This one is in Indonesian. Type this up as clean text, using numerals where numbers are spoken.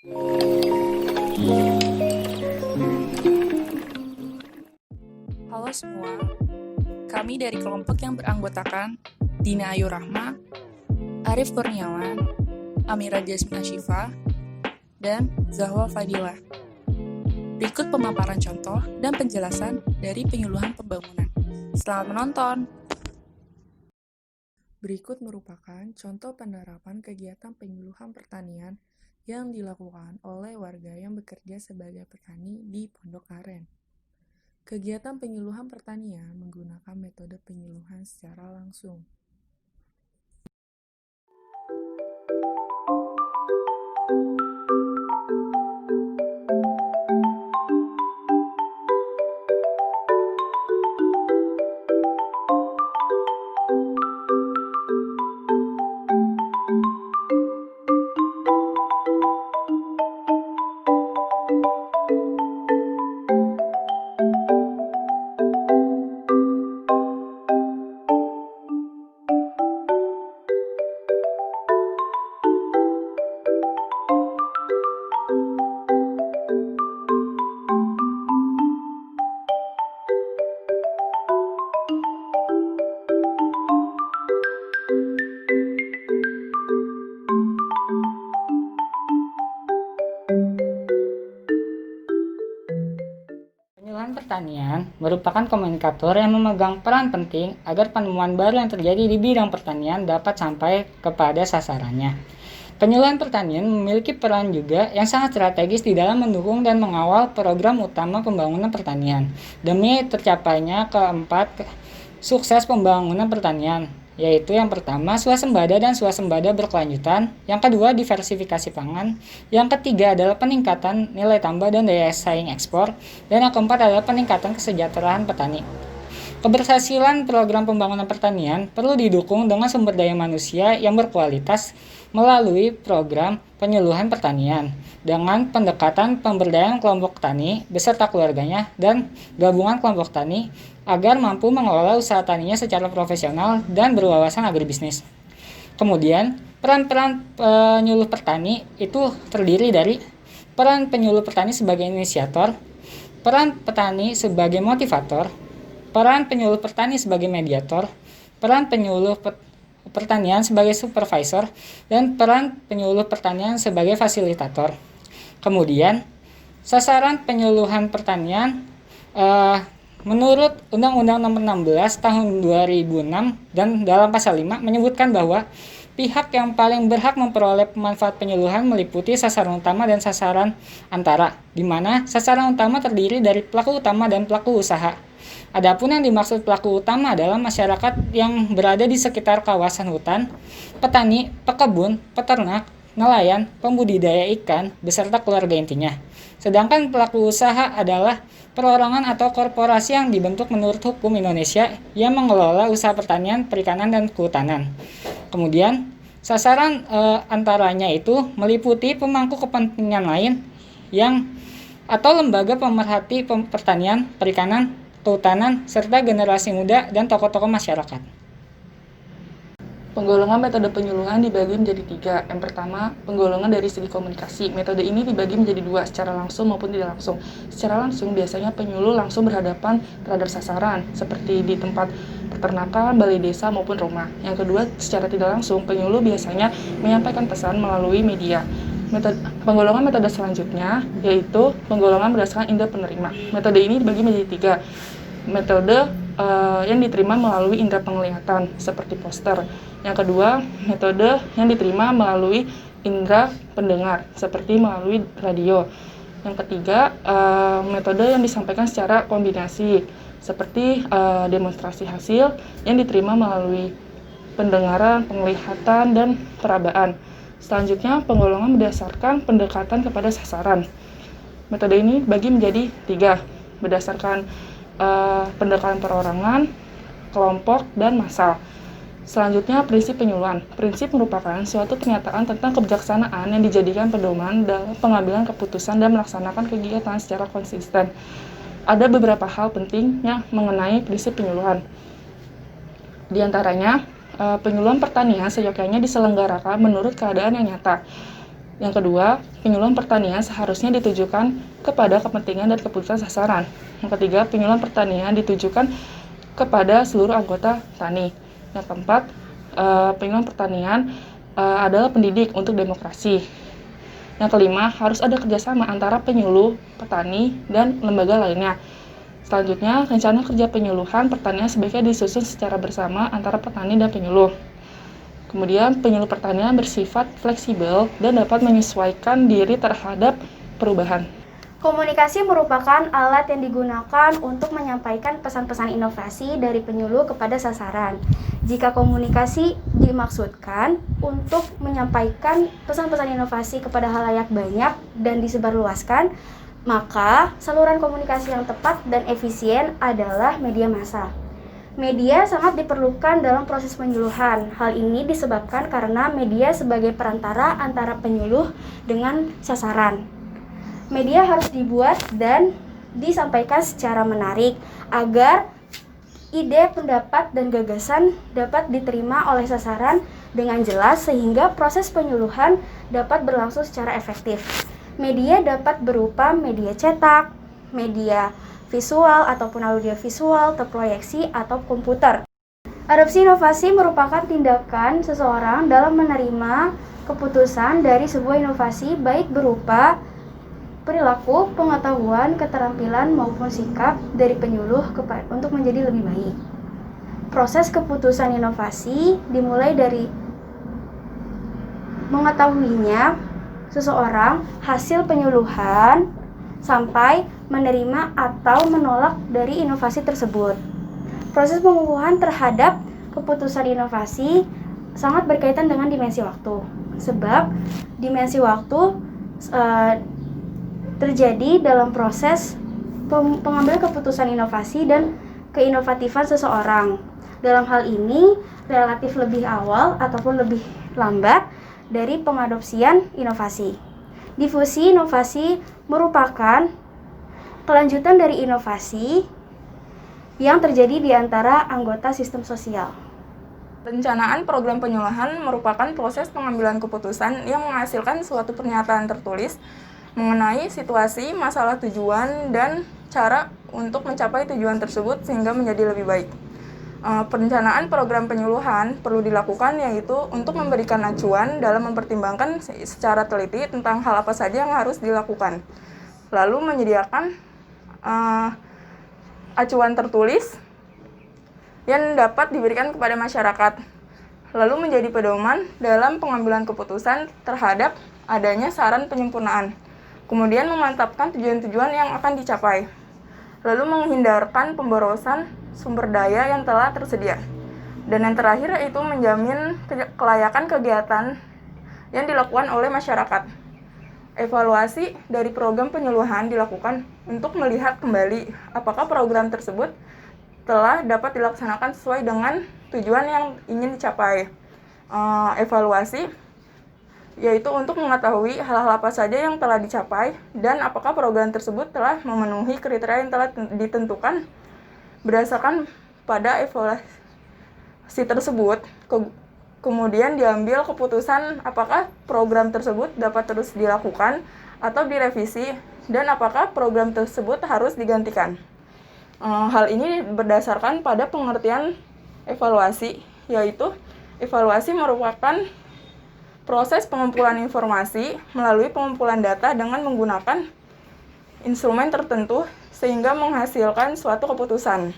Halo semua, kami dari kelompok yang beranggotakan Dina Ayu Rahma, Arif Kurniawan, Amira Jasmina Syifa, dan Zahwa Fadilah. Berikut pemaparan contoh dan penjelasan dari penyuluhan pembangunan. Selamat menonton! Berikut merupakan contoh penerapan kegiatan penyuluhan pertanian yang dilakukan oleh warga yang bekerja sebagai petani di Pondok Aren. Kegiatan penyuluhan pertanian menggunakan metode penyuluhan secara langsung. Penyuluhan pertanian merupakan komunikator yang memegang peran penting agar penemuan baru yang terjadi di bidang pertanian dapat sampai kepada sasarannya. Penyuluhan pertanian memiliki peran juga yang sangat strategis di dalam mendukung dan mengawal program utama pembangunan pertanian demi tercapainya keempat sukses pembangunan pertanian, yaitu yang pertama swasembada dan swasembada berkelanjutan, yang kedua diversifikasi pangan, yang ketiga adalah peningkatan nilai tambah dan daya saing ekspor, dan yang keempat adalah peningkatan kesejahteraan petani. Keberhasilan program pembangunan pertanian perlu didukung dengan sumber daya manusia yang berkualitas melalui program penyuluhan pertanian dengan pendekatan pemberdayaan kelompok tani beserta keluarganya dan gabungan kelompok tani agar mampu mengelola usaha taninya secara profesional dan berwawasan agribisnis. Kemudian, peran-peran penyuluh petani itu terdiri dari peran penyuluh petani sebagai inisiator, peran petani sebagai motivator, peran penyuluh petani sebagai mediator, peran penyuluh pertanian sebagai supervisor, dan peran penyuluh pertanian sebagai fasilitator. Kemudian, sasaran penyuluhan pertanian menurut Undang-Undang Nomor 16 Tahun 2006 dan dalam Pasal 5 menyebutkan bahwa pihak yang paling berhak memperoleh manfaat penyuluhan meliputi sasaran utama dan sasaran antara, di mana sasaran utama terdiri dari pelaku utama dan pelaku usaha. Adapun yang dimaksud pelaku utama adalah masyarakat yang berada di sekitar kawasan hutan, petani, pekebun, peternak, nelayan, pembudidaya ikan, beserta keluarga intinya. Sedangkan pelaku usaha adalah perorangan atau korporasi yang dibentuk menurut hukum Indonesia yang mengelola usaha pertanian, perikanan, dan kehutanan. Kemudian, sasaran antaranya itu meliputi pemangku kepentingan lain yang atau lembaga pemerhati pertanian, perikanan, kehutanan, serta generasi muda dan tokoh-tokoh masyarakat. Penggolongan metode penyuluhan dibagi menjadi 3. Yang pertama, penggolongan dari segi komunikasi. Metode ini dibagi menjadi 2, secara langsung maupun tidak langsung. Secara langsung, biasanya penyuluh langsung berhadapan terhadap sasaran, seperti di tempat peternakan, balai desa, maupun rumah. Yang kedua, secara tidak langsung, penyuluh biasanya menyampaikan pesan melalui media. Penggolongan metode selanjutnya, yaitu penggolongan berdasarkan indera penerima. Metode ini dibagi menjadi 3. Metode yang diterima melalui indera penglihatan seperti poster. Yang kedua, metode yang diterima melalui indera pendengar seperti melalui radio. Yang ketiga, metode yang disampaikan secara kombinasi seperti demonstrasi hasil yang diterima melalui pendengaran, penglihatan, dan perabaan. Selanjutnya, penggolongan berdasarkan pendekatan kepada sasaran. Metode ini dibagi menjadi 3, berdasarkan pendekatan perorangan, kelompok, dan massal. Selanjutnya, prinsip penyuluhan. Prinsip merupakan suatu pernyataan tentang kebijaksanaan yang dijadikan pedoman dalam pengambilan keputusan dan melaksanakan kegiatan secara konsisten. Ada beberapa hal penting yang mengenai prinsip penyuluhan. Di antaranya, penyuluhan pertanian seyogyanya diselenggarakan menurut keadaan yang nyata. Yang kedua, penyuluhan pertanian seharusnya ditujukan kepada kepentingan dan keputusan sasaran. Yang ketiga, penyuluhan pertanian ditujukan kepada seluruh anggota tani. Yang keempat, penyuluhan pertanian adalah pendidik untuk demokrasi. Yang kelima, harus ada kerjasama antara penyuluh, petani, dan lembaga lainnya. Selanjutnya, rencana kerja penyuluhan pertanian sebaiknya disusun secara bersama antara petani dan penyuluh. Kemudian, penyuluh pertanian bersifat fleksibel dan dapat menyesuaikan diri terhadap perubahan. Komunikasi merupakan alat yang digunakan untuk menyampaikan pesan-pesan inovasi dari penyuluh kepada sasaran. Jika komunikasi dimaksudkan untuk menyampaikan pesan-pesan inovasi kepada halayak banyak dan disebarluaskan, maka saluran komunikasi yang tepat dan efisien adalah media massa. Media sangat diperlukan dalam proses penyuluhan. Hal ini disebabkan karena media sebagai perantara antara penyuluh dengan sasaran. Media harus dibuat dan disampaikan secara menarik agar ide, pendapat, dan gagasan dapat diterima oleh sasaran dengan jelas sehingga proses penyuluhan dapat berlangsung secara efektif. Media dapat berupa media cetak, media visual ataupun audiovisual, terproyeksi, atau komputer. Adopsi inovasi merupakan tindakan seseorang dalam menerima keputusan dari sebuah inovasi baik berupa perilaku, pengetahuan, keterampilan, maupun sikap dari penyuluh untuk menjadi lebih baik. Proses keputusan inovasi dimulai dari mengetahuinya seseorang hasil penyuluhan sampai menerima atau menolak dari inovasi tersebut. Proses pengukuhan terhadap keputusan inovasi sangat berkaitan dengan dimensi waktu. Sebab dimensi waktu terjadi dalam proses pengambilan keputusan inovasi dan keinovatifan seseorang. Dalam hal ini relatif lebih awal ataupun lebih lambat dari pengadopsian inovasi. Difusi inovasi merupakan kelanjutan dari inovasi yang terjadi di antara anggota sistem sosial. Perencanaan program penyuluhan merupakan proses pengambilan keputusan yang menghasilkan suatu pernyataan tertulis mengenai situasi, masalah, tujuan, dan cara untuk mencapai tujuan tersebut sehingga menjadi lebih baik. Perencanaan program penyuluhan perlu dilakukan yaitu untuk memberikan acuan dalam mempertimbangkan secara teliti tentang hal apa saja yang harus dilakukan. Lalu menyediakan acuan tertulis yang dapat diberikan kepada masyarakat. Lalu menjadi pedoman dalam pengambilan keputusan terhadap adanya saran penyempurnaan. Kemudian memantapkan tujuan-tujuan yang akan dicapai. Lalu menghindarkan pemborosan sumber daya yang telah tersedia. Dan yang terakhir yaitu menjamin kelayakan kegiatan yang dilakukan oleh masyarakat. Evaluasi dari program penyuluhan dilakukan untuk melihat kembali apakah program tersebut telah dapat dilaksanakan sesuai dengan tujuan yang ingin dicapai. Evaluasi yaitu untuk mengetahui hal-hal apa saja yang telah dicapai dan apakah program tersebut telah memenuhi kriteria yang telah ditentukan. Berdasarkan pada evaluasi tersebut, kemudian diambil keputusan apakah program tersebut dapat terus dilakukan atau direvisi dan apakah program tersebut harus digantikan. Hal ini berdasarkan pada pengertian evaluasi, yaitu evaluasi merupakan proses pengumpulan informasi melalui pengumpulan data dengan menggunakan instrumen tertentu sehingga menghasilkan suatu keputusan.